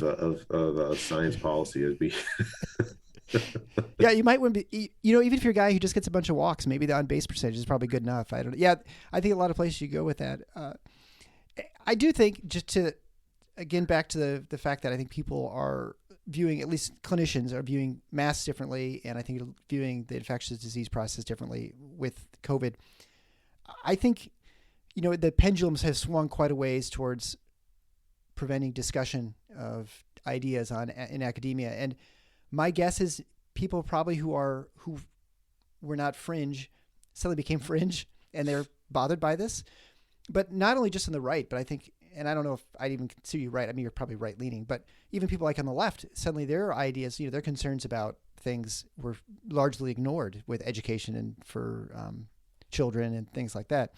Speaker 4: science policy would be.
Speaker 2: Yeah, you might win. Even if you're a guy who just gets a bunch of walks, maybe the on base percentage is probably good enough. I don't. Yeah, I think a lot of places you go with that. I do think, just to again back to the fact that I think people are viewing, at least clinicians are viewing masks differently, and I think viewing the infectious disease process differently with COVID. I think the pendulums have swung quite a ways towards preventing discussion of ideas in academia, and my guess is people probably who were not fringe suddenly became fringe, and they're bothered by this. But not only just on the right, but I think, and I don't know if I'd even consider you right. I mean, you're probably right leaning, but even people like on the left, suddenly their ideas, their concerns about things were largely ignored with education and for children and things like that.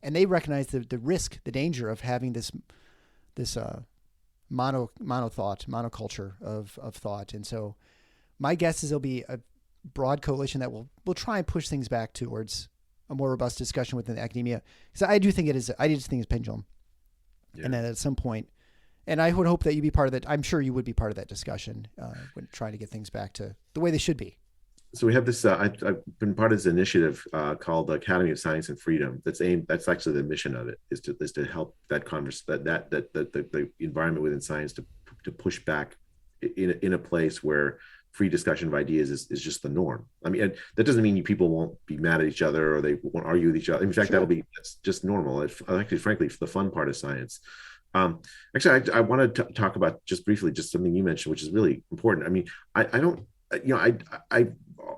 Speaker 2: And they recognize the risk, the danger of having this monoculture of thought. And so my guess is there'll be a broad coalition that will try and push things back towards a more robust discussion within academia. Because I just think it's pendulum. Yeah. And then at some point, and I would hope that you'd be part of that. I'm sure you would be part of that discussion when trying to get things back to the way they should be.
Speaker 4: So we have this. I've been part of this initiative called the Academy of Science and Freedom. That's actually the mission of it, is to help that the environment within science to push back in a place where free discussion of ideas is just the norm. I mean, and that doesn't mean people won't be mad at each other or they won't argue with each other. In fact,
Speaker 2: Sure.
Speaker 4: That's just normal. Actually, frankly, the fun part of science. Actually, I want to talk about just briefly something you mentioned, which is really important. I mean, I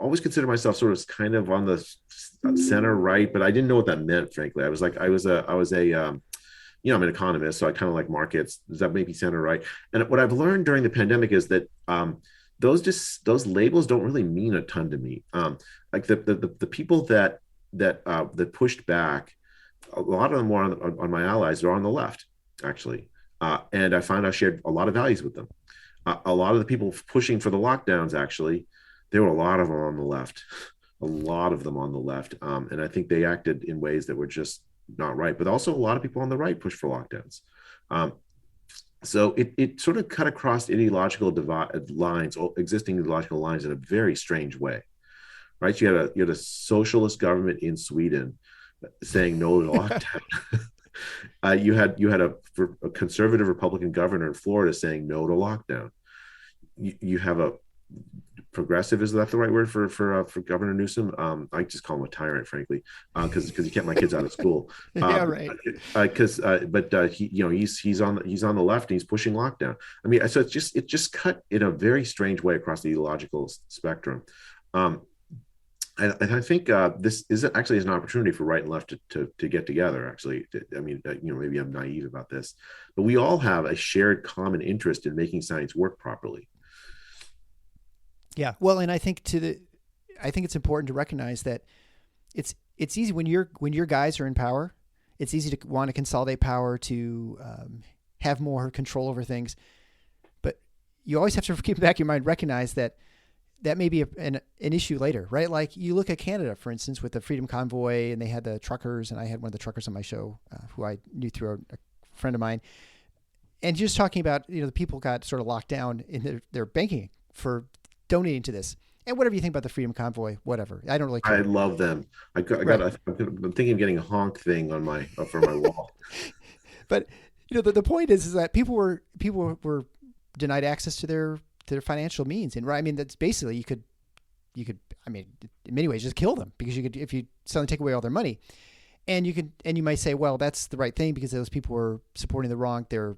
Speaker 4: always consider myself sort of kind of on the center right, but I didn't know what that meant. Frankly, I'm an economist, so I kind of like markets. Does that maybe center right? And what I've learned during the pandemic is that those labels don't really mean a ton to me. Like the people that pushed back, a lot of them were on my allies are on the left, actually, and I found I shared a lot of values with them. A lot of the people pushing for the lockdowns, actually, there were a lot of them on the left. a lot of them on the left. And I think they acted in ways that were just not right. But also a lot of people on the right pushed for lockdowns. So it sort of cut across ideological lines, existing ideological lines, in a very strange way, right? You had a socialist government in Sweden saying no to lockdown. You had a conservative Republican governor in Florida saying no to lockdown. You have a progressive, is that the right word for Governor Newsom? I just call him a tyrant, frankly, because he kept my kids out of school.
Speaker 2: Yeah, right.
Speaker 4: He's on the left and he's pushing lockdown. I mean, so it just cut in a very strange way across the ideological spectrum. And I think this is actually an opportunity for right and left to get together. Actually, I mean, maybe I'm naive about this, but we all have a shared common interest in making science work properly.
Speaker 2: Yeah, well, and I think it's important to recognize that it's easy when your guys are in power. It's easy to want to consolidate power, to have more control over things, but you always have to keep in the back of your mind, recognize that may be an issue later, right? Like you look at Canada, for instance, with the Freedom Convoy, and they had the truckers, and I had one of the truckers on my show who I knew through a friend of mine, and just talking about the people got sort of locked down in their banking for donating to this. And whatever you think about the Freedom Convoy, whatever, I don't really care.
Speaker 4: I love them. I'm thinking of getting a honk thing on for my wall.
Speaker 2: But the point is that people were denied access to their financial means, and right, I mean, that's basically you could I mean, in many ways just kill them, because you could, if you suddenly take away all their money, and you might say, well, that's the right thing because those people were supporting they're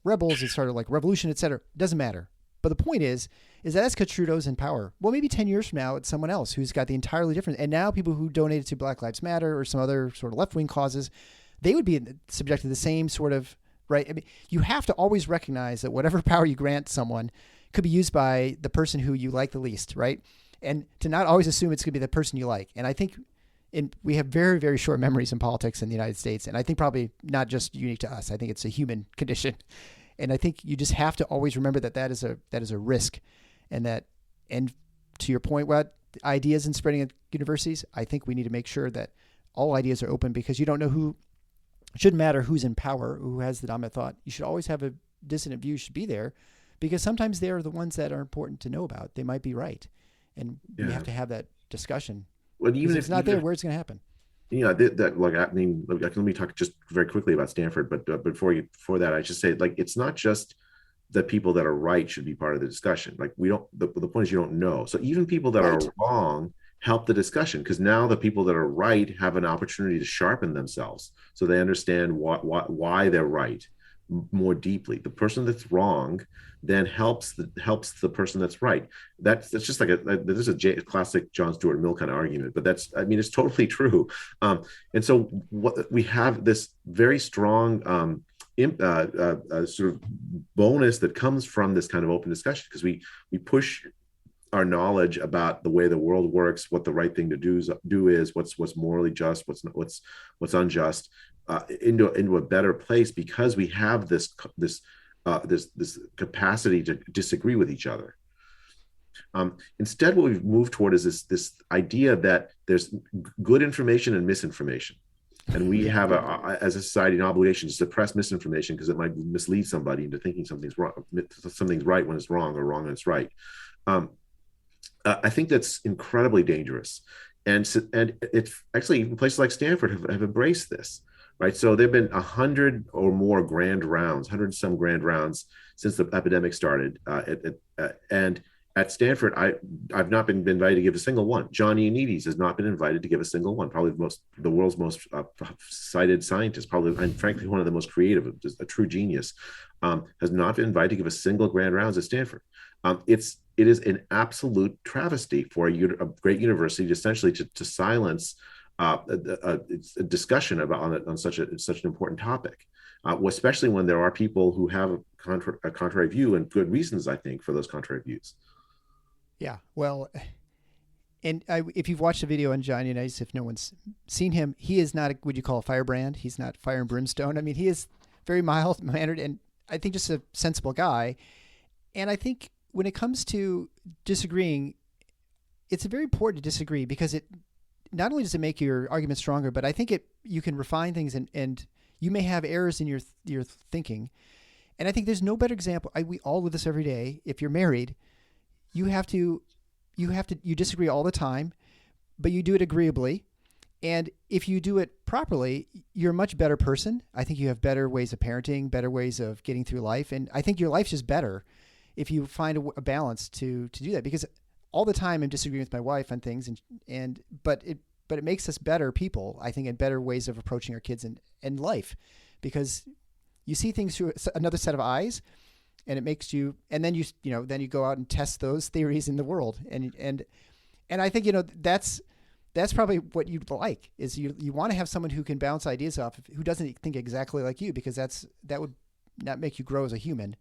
Speaker 2: rebels, it started like revolution, etc. Doesn't matter. But the point is that that's because Trudeau's in power. Well, maybe 10 years from now, it's someone else who's got the entirely different. And now people who donated to Black Lives Matter or some other sort of left-wing causes, they would be subject to the same sort of, right? I mean, you have to always recognize that whatever power you grant someone could be used by the person who you like the least, right? And to not always assume it's going to be the person you like. And I think we have very, very short memories in politics in the United States. And I think probably not just unique to us. I think it's a human condition. And I think you just have to always remember that is a risk, and to your point, what ideas and spreading at universities, I think we need to make sure that all ideas are open, because you don't know it shouldn't matter who's in power, who has the dominant thought. You should always have a dissident view should be there, because sometimes they're the ones that are important to know about. They might be right. And we have to have that discussion.
Speaker 4: Well, even if
Speaker 2: it's not there, where's it going to happen?
Speaker 4: Let me talk just very quickly about Stanford, but before that, I should say, it's not just the people that are right should be part of the discussion. The point is you don't know. So even people that are wrong help the discussion, because now the people that are right have an opportunity to sharpen themselves, so they understand why they're right more deeply. The person that's wrong then helps the person that's right. That's just like there's a classic John Stuart Mill kind of argument, but it's totally true. And so what we have this very strong sort of bonus that comes from this kind of open discussion, because we push our knowledge about the way the world works, what the right thing to do is, what's morally just, what's unjust, into a better place, because we have this capacity to disagree with each other. Instead, what we've moved toward is this idea that there's good information and misinformation, and we have as a society an obligation to suppress misinformation, because it might mislead somebody into thinking something's wrong, something's right when it's wrong, or wrong when it's right. I think that's incredibly dangerous, and it's actually places like Stanford have embraced this. Right, so there've been 100 or more grand rounds, 100 and some grand rounds since the epidemic started. And at Stanford, I've not been invited to give a single one. John Ioannidis has not been invited to give a single one. Probably the world's most cited scientist, probably, and frankly one of the most creative, just a true genius, has not been invited to give a single grand rounds at Stanford. It is an absolute travesty for a great university to essentially to silence it's a discussion on such an important topic, especially when there are people who have a contrary view, and good reasons, I think, for those contrary views.
Speaker 2: Yeah, well, and if you've watched the video on John Ioannidis, if no one's seen him, he is not what you call a firebrand. He's not fire and brimstone. I mean, he is very mild-mannered, and I think just a sensible guy. And I think when it comes to disagreeing, it's very important to disagree, because it not only does it make your argument stronger, but I think you can refine things, and you may have errors in your thinking. And I think there's no better example. We all live this every day. If you're married, you disagree all the time, but you do it agreeably. And if you do it properly, you're a much better person. I think you have better ways of parenting, better ways of getting through life. And I think your life's just better if you find a balance to do that. Because all the time I'm disagreeing with my wife on things, but it makes us better people, I think, and better ways of approaching our kids and life, because you see things through another set of eyes, and it makes you, and then you go out and test those theories in the world. And I think, that's probably what you'd like, is you want to have someone who can bounce ideas off, who doesn't think exactly like you, because that would not make you grow as a human.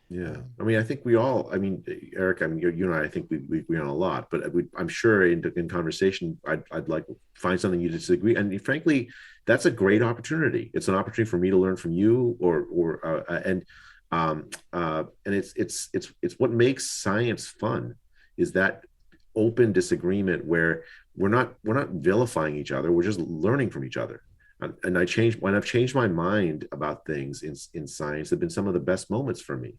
Speaker 4: Yeah. I mean, I think we all, Eric, you and I think we agree on a lot, but I'm sure in conversation, I'd like find something you disagree. And frankly, that's a great opportunity. It's an opportunity for me to learn from you, and it's what makes science fun, is that open disagreement where we're not vilifying each other. We're just learning from each other. And when I've changed my mind about things in science, have been some of the best moments for me.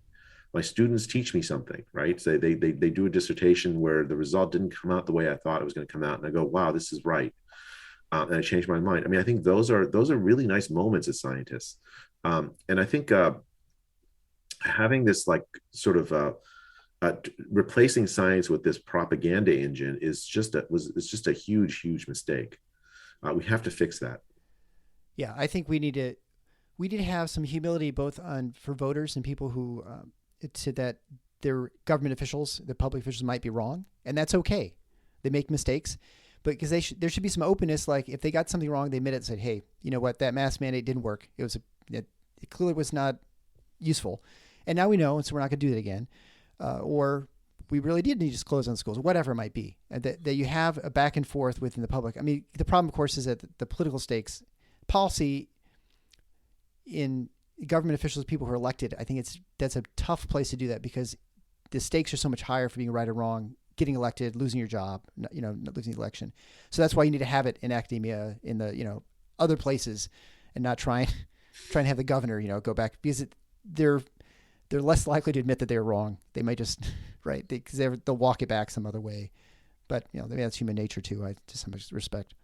Speaker 4: My students teach me something, right? So they do a dissertation where the result didn't come out the way I thought it was going to come out, and I go, wow, this is right. And I changed my mind. I think those are really nice moments as scientists. And I think having this sort of replacing science with this propaganda engine is just a huge mistake. We have to fix that.
Speaker 2: Yeah, I think we need to have some humility, both for voters and people who to that their government officials, the public officials, might be wrong, and that's okay. They make mistakes, but because there should be some openness. Like, if they got something wrong, they admit it and said, "Hey, you know what? That mask mandate didn't work. It clearly was not useful, and now we know, and so we're not going to do that again." Or we really did need to close on schools, whatever it might be. And that you have a back and forth within the public. The problem, of course, is that the political stakes, policy in government officials, people who are elected, I think that's a tough place to do that, because the stakes are so much higher for being right or wrong, getting elected, losing your job, not losing the election. So that's why you need to have it in academia, in the other places, and not try and have the governor go back, because they're less likely to admit that they're wrong. They might just because they'll walk it back some other way. But that's human nature too, to some respect.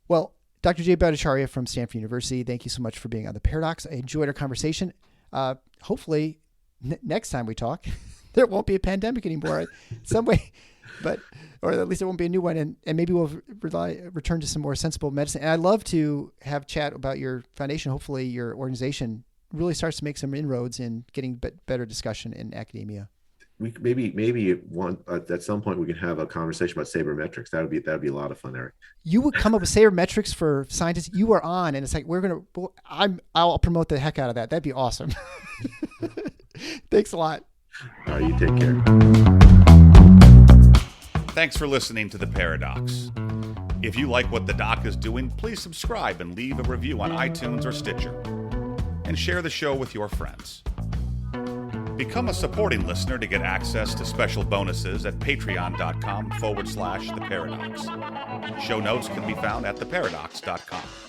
Speaker 2: Well, Dr. J. Bhattacharya from Stanford University, thank you so much for being on The Paradox. I enjoyed our conversation. Hopefully, next time we talk, there won't be a pandemic anymore in some way, or at least there won't be a new one, and maybe we'll return to some more sensible medicine. And I'd love to have chat about your foundation. Hopefully, your organization really starts to make some inroads in getting better discussion in academia.
Speaker 4: We maybe at some point we can have a conversation about sabermetrics. That'd be a lot of fun, Eric.
Speaker 2: You would come up with sabermetrics for scientists. You are on, and it's like I'll promote the heck out of that. That'd be awesome. Thanks a lot.
Speaker 4: All right, you take care.
Speaker 3: Thanks for listening to The Paradox. If you like what the doc is doing, please subscribe and leave a review on iTunes or Stitcher, and share the show with your friends. Become a supporting listener to get access to special bonuses at patreon.com/theparadox. Show notes can be found at theparadox.com.